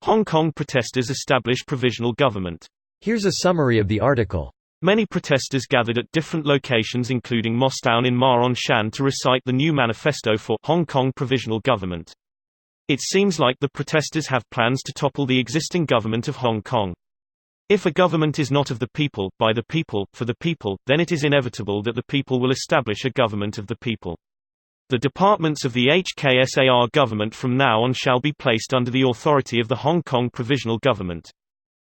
Hong Kong protesters establish provisional government. Here's a summary of the article. Many protesters gathered at different locations including Mosstown in Ma On Shan to recite the new manifesto for Hong Kong provisional government. It seems like the protesters have plans to topple the existing government of Hong Kong. If a government is not of the people, by the people, for the people, then it is inevitable that the people will establish a government of the people. The departments of the HKSAR government from now on shall be placed under the authority of the Hong Kong provisional government.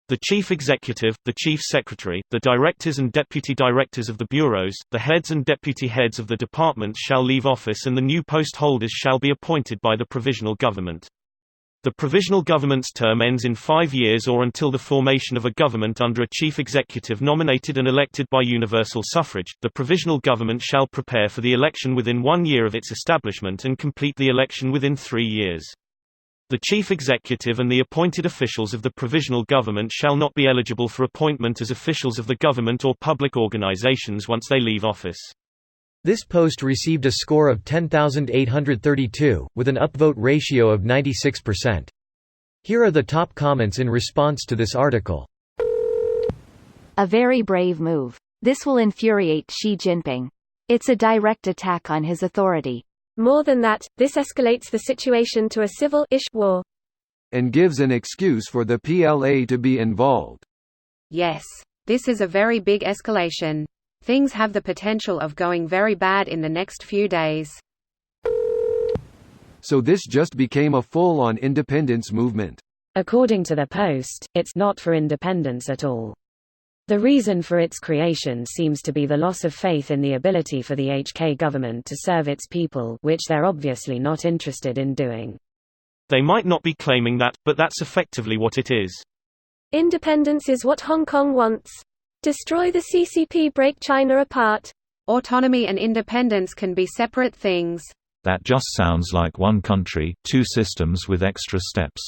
The chief executive, the chief secretary, the directors and deputy directors of the bureaus, the heads and deputy heads of the departments shall leave office and the new post holders shall be appointed by the provisional government. The provisional government's term ends in 5 years or until the formation of a government under a chief executive nominated and elected by universal suffrage. The provisional government shall prepare for the election within 1 year of its establishment and complete the election within 3 years. The chief executive and the appointed officials of the provisional government shall not be eligible for appointment as officials of the government or public organizations once they leave office. This post received a score of 10,832, with an upvote ratio of 96%. Here are the top comments in response to this article. A very brave move. This will infuriate Xi Jinping. It's a direct attack on his authority. More than that, this escalates the situation to a civil-ish war. And gives an excuse for the PLA to be involved. Yes. This is a very big escalation. Things have the potential of going very bad in the next few days. So this just became a full-on independence movement. According to the Post, it's not for independence at all. The reason for its creation seems to be the loss of faith in the ability for the HK government to serve its people, which they're obviously not interested in doing. They might not be claiming that, but that's effectively what it is. Independence is what Hong Kong wants. Destroy the CCP, break China apart. Autonomy and independence can be separate things. That just sounds like one country, two systems with extra steps.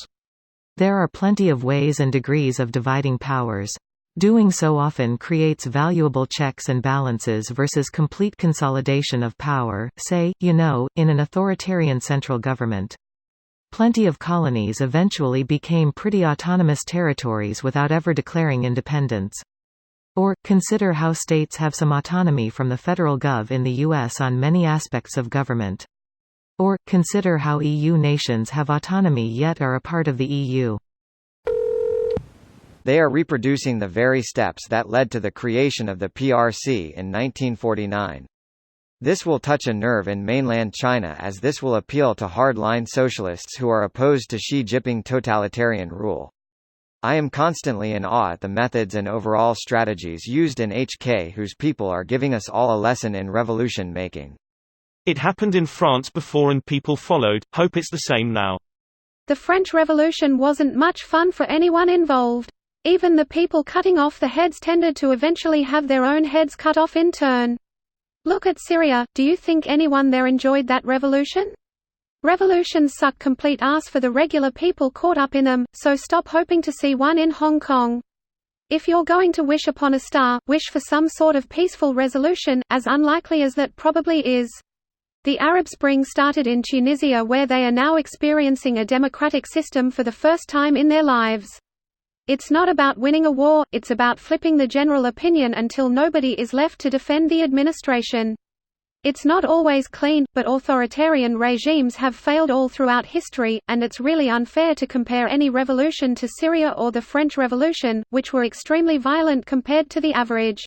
There are plenty of ways and degrees of dividing powers. Doing so often creates valuable checks and balances versus complete consolidation of power, say, in an authoritarian central government. Plenty of colonies eventually became pretty autonomous territories without ever declaring independence. Or, consider how states have some autonomy from the federal gov in the US on many aspects of government. Or, consider how EU nations have autonomy yet are a part of the EU. They are reproducing the very steps that led to the creation of the PRC in 1949. This will touch a nerve in mainland China as this will appeal to hard-line socialists who are opposed to Xi Jinping totalitarian rule. I am constantly in awe at the methods and overall strategies used in HK, whose people are giving us all a lesson in revolution making. It happened in France before and people followed. Hope it's the same now. The French Revolution wasn't much fun for anyone involved. Even the people cutting off the heads tended to eventually have their own heads cut off in turn. Look at Syria. Do you think anyone there enjoyed that revolution? Revolutions suck complete ass for the regular people caught up in them, so stop hoping to see one in Hong Kong. If you're going to wish upon a star, wish for some sort of peaceful resolution, as unlikely as that probably is. The Arab Spring started in Tunisia, where they are now experiencing a democratic system for the first time in their lives. It's not about winning a war, it's about flipping the general opinion until nobody is left to defend the administration. It's not always clean, but authoritarian regimes have failed all throughout history, and it's really unfair to compare any revolution to Syria or the French Revolution, which were extremely violent compared to the average.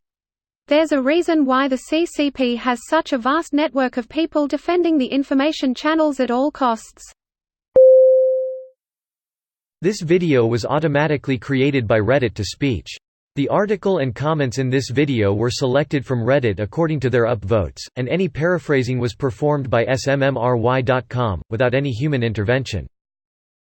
There's a reason why the CCP has such a vast network of people defending the information channels at all costs. This video was automatically created by Reddit to speech. The article and comments in this video were selected from Reddit according to their upvotes, and any paraphrasing was performed by smmry.com, without any human intervention.